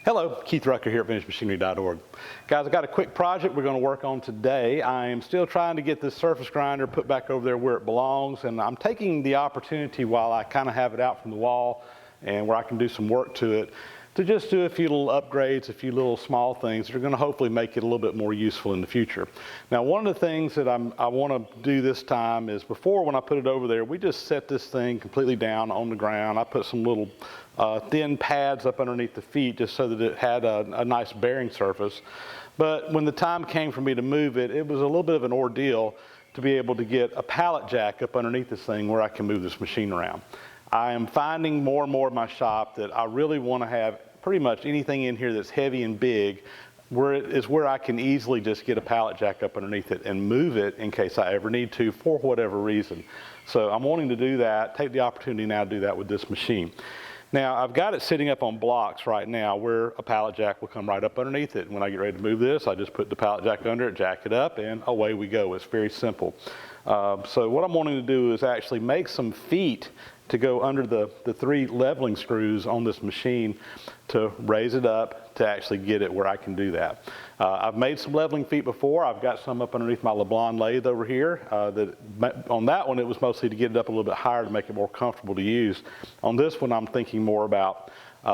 Hello, Keith Rucker here at VintageMachinery.org. Guys, I've got a quick project we're going to work on today. I am still trying to get this surface grinder put back over there where it belongs, and I'm taking the opportunity while I kind of have it out from the wall and where I can do some work to it to just do a few little upgrades, a few little small things that are going to hopefully make it a little bit more useful in the future. Now, one of the things that I want to do this time is before when I put it over there, we just set this thing completely down on the ground. I put some little thin pads up underneath the feet just so that it had a nice bearing surface. But when the time came for me to move it, it was a little bit of an ordeal to be able to get a pallet jack up underneath this thing where I can move this machine around. I am finding more and more in my shop that I really want to have pretty much anything in here that's heavy and big where I can easily just get a pallet jack up underneath it and move it in case I ever need to for whatever reason. So I'm wanting to do that, take the opportunity now to do that with this machine. Now, I've got it sitting up on blocks right now where a pallet jack will come right up underneath it. When I get ready to move this, I just put the pallet jack under it, jack it up, and away we go. It's very simple. So what I'm wanting to do is actually make some feet to go under the 3 leveling screws on this machine to raise it up to actually get it where I can do that. I've made some leveling feet before. I've got some up underneath my lathe over here. On that one, it was mostly to get it up a little bit higher to make it more comfortable to use. On this one, I'm thinking more about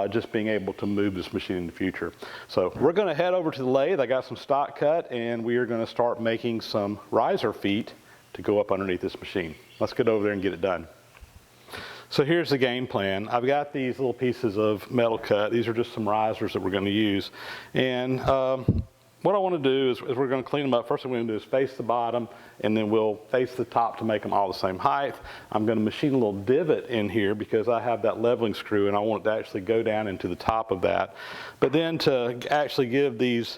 just being able to move this machine in the future. So we're going to head over to the lathe. I got some stock cut, and we are going to start making some riser feet to go up underneath this machine. Let's get over there and get it done. So here's the game plan. I've got these little pieces of metal cut. These are just some risers that we're going to use. And what I want to do is we're going to clean them up. First thing we're going to do is face the bottom, and then we'll face the top to make them all the same height. I'm going to machine a little divot in here because I have that leveling screw and I want it to actually go down into the top of that. But then to actually give these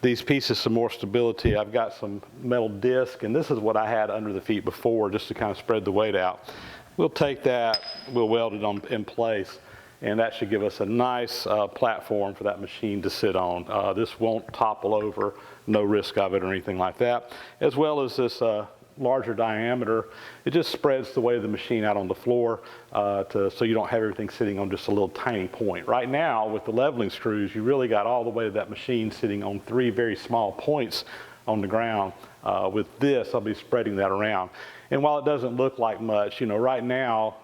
pieces some more stability, I've got some metal disc, and this is what I had under the feet before just to kind of spread the weight out. We'll take that, we'll weld it in place, and that should give us a nice platform for that machine to sit on. This won't topple over, no risk of it or anything like that. As well as this larger diameter, it just spreads the weight of the machine out on the floor so you don't have everything sitting on just a little tiny point. Right now, with the leveling screws, you really got all the weight of that machine sitting on 3 very small points on the ground. With this, I'll be spreading that around. And while it doesn't look like much, you know, right now,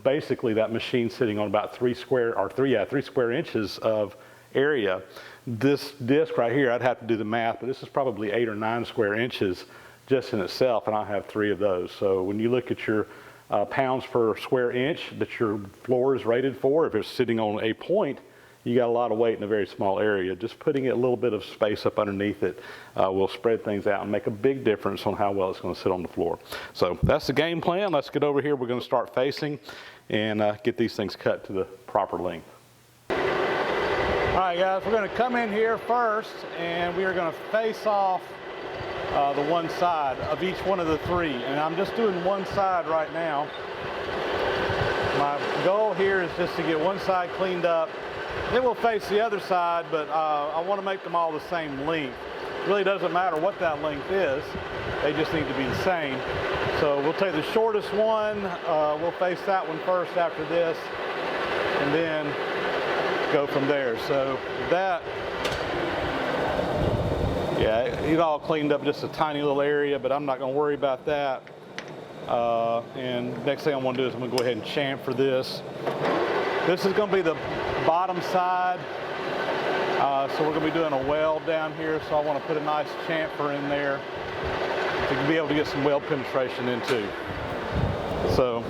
basically that machine's sitting on about 3 square inches of area. This disc right here, I'd have to do the math, but this is probably 8 or 9 square inches just in itself, and I have 3 of those. So when you look at your pounds per square inch that your floor is rated for, if it's sitting on a point, you got a lot of weight in a very small area. Just putting a little bit of space up underneath it will spread things out and make a big difference on how well it's going to sit on the floor. So that's the game plan. Let's get over here. We're going to start facing and get these things cut to the proper length. All right, guys, we're going to come in here first, and we are going to face off the one side of each one of the 3. And I'm just doing one side right now. My goal here is just to get one side cleaned up. Then we'll face the other side, but I want to make them all the same length. It really doesn't matter what that length is. They just need to be the same. So we'll take the shortest one. We'll face that one first after this, and then go from there. So that, yeah, it all cleaned up just a tiny little area, but I'm not going to worry about that. And next thing I want to do is I'm going to go ahead and chamfer this. This is going to be the bottom side, so we're going to be doing a weld down here, so I want to put a nice chamfer in there to be able to get some weld penetration in too. So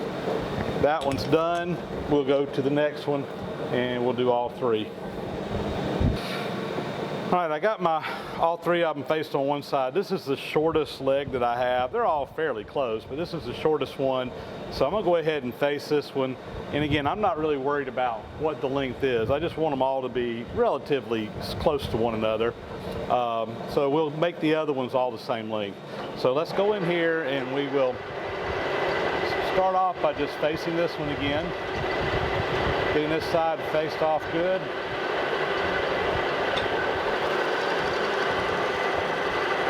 that one's done. We'll go to the next one and we'll do all 3. All right, I got all 3 of them faced on one side. This is the shortest leg that I have. They're all fairly close, but this is the shortest one. So I'm gonna go ahead and face this one. And again, I'm not really worried about what the length is. I just want them all to be relatively close to one another. So we'll make the other ones all the same length. So let's go in here and we will start off by just facing this one again. Getting this side faced off good.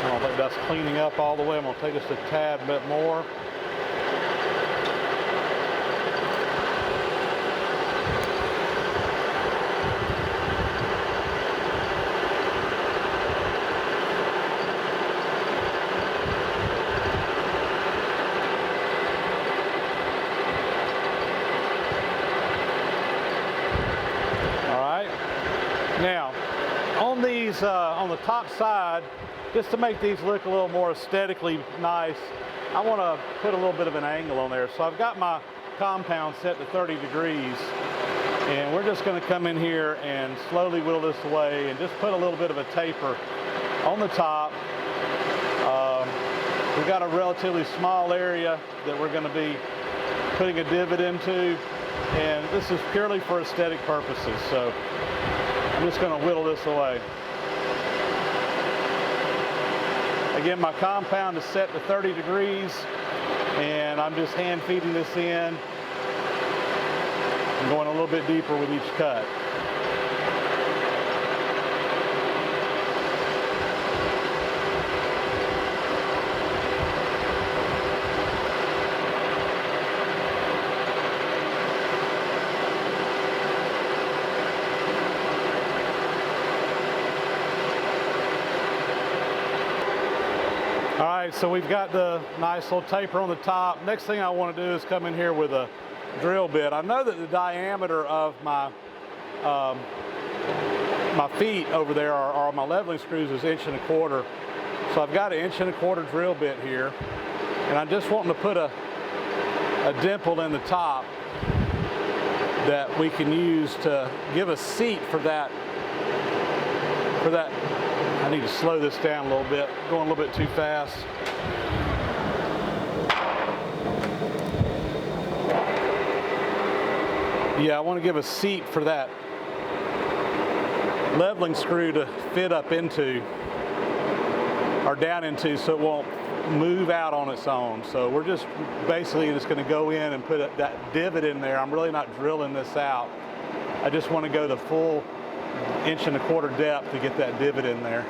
I don't think that's cleaning up all the way. I'm going to take just a tad bit more. the top side, just to make these look a little more aesthetically nice, I want to put a little bit of an angle on there. So I've got my compound set to 30 degrees, and we're just going to come in here and slowly whittle this away and just put a little bit of a taper on the top. We've got a relatively small area that we're going to be putting a divot into, and this is purely for aesthetic purposes. So I'm just going to whittle this away. Again, my compound is set to 30 degrees, and I'm just hand feeding this in and going a little bit deeper with each cut. All right, so we've got the nice little taper on the top. Next thing I want to do is come in here with a drill bit. I know that the diameter of my my feet over there are my leveling screws is 1.25 inches. So I've got an 1.25 inch drill bit here, and I'm just wanting to put a dimple in the top that we can use to give a seat for that. I need to slow this down a little bit, going a little bit too fast. Yeah, I want to give a seat for that leveling screw to fit up into, or down into, so it won't move out on its own. So we're just basically just going to go in and put that divot in there. I'm really not drilling this out. I just want to go the full 1.25 inch depth to get that divot in there.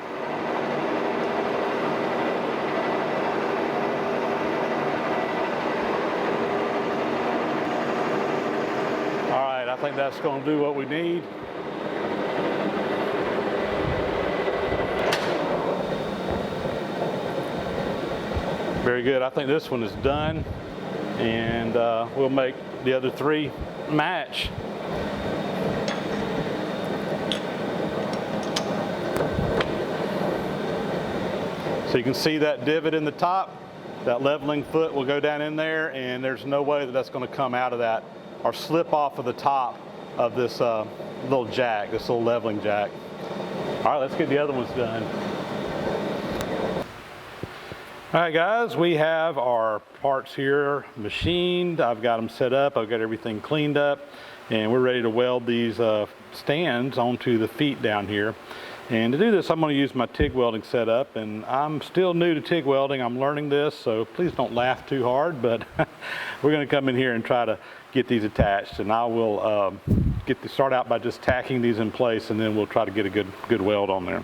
All right, I think that's going to do what we need. Very good. I think this one is done, and we'll make the other three match. So you can see that divot in the top, that leveling foot will go down in there, and there's no way that that's going to come out of that or slip off of the top of this little jack, this little leveling jack. All right, let's get the other ones done. All right, guys, we have our parts here machined. I've got them set up. I've got everything cleaned up, and we're ready to weld these stands onto the feet down here. And to do this, I'm going to use my TIG welding setup, and I'm still new to TIG welding. I'm learning this, so please don't laugh too hard, but we're going to come in here and try to get these attached, and I will start out by just tacking these in place, and then we'll try to get a good weld on there.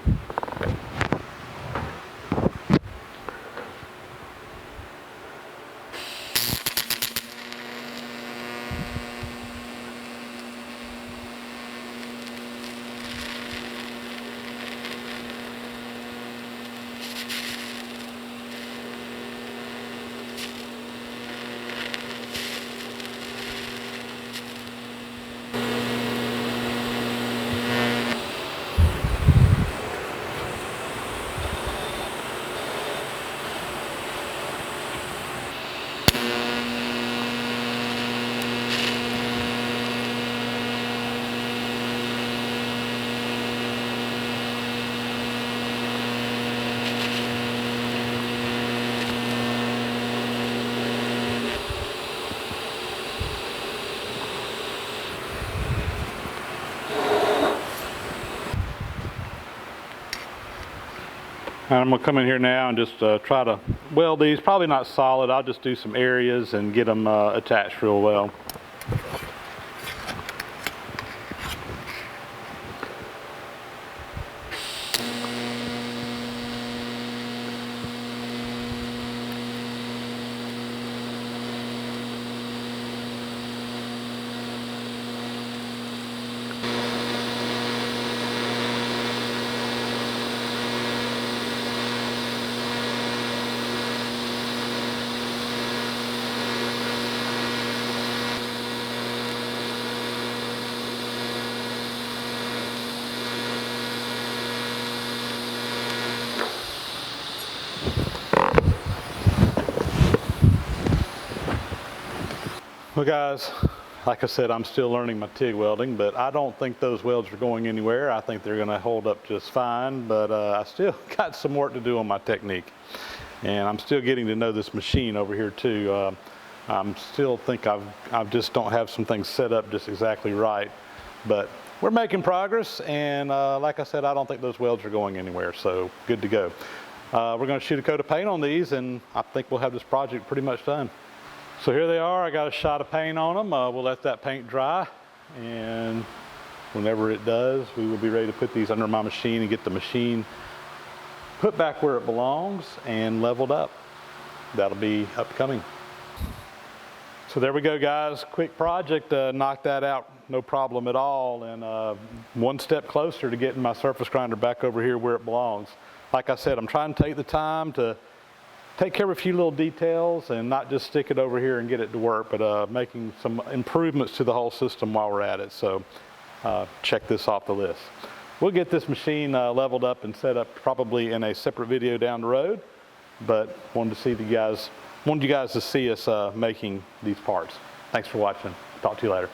And I'm going to come in here now and just try to weld these. Probably not solid. I'll just do some areas and get them attached real well. Well guys, like I said, I'm still learning my TIG welding, but I don't think those welds are going anywhere. I think they're going to hold up just fine, but I still got some work to do on my technique. And I'm still getting to know this machine over here too. I'm still think I just don't have some things set up just exactly right, but we're making progress. And like I said, I don't think those welds are going anywhere, so good to go. We're going to shoot a coat of paint on these, and I think we'll have this project pretty much done. So here they are. I got a shot of paint on them. We'll let that paint dry, and whenever it does, we will be ready to put these under my machine and get the machine put back where it belongs and leveled up. That'll be upcoming. So there we go, guys. Quick project, knocked that out, no problem at all, and one step closer to getting my surface grinder back over here where it belongs. Like I said, I'm trying to take the time to take care of a few little details and not just stick it over here and get it to work, but making some improvements to the whole system while we're at it. So check this off the list. We'll get this machine leveled up and set up probably in a separate video down the road, but wanted you guys to see us making these parts. Thanks for watching. Talk to you later.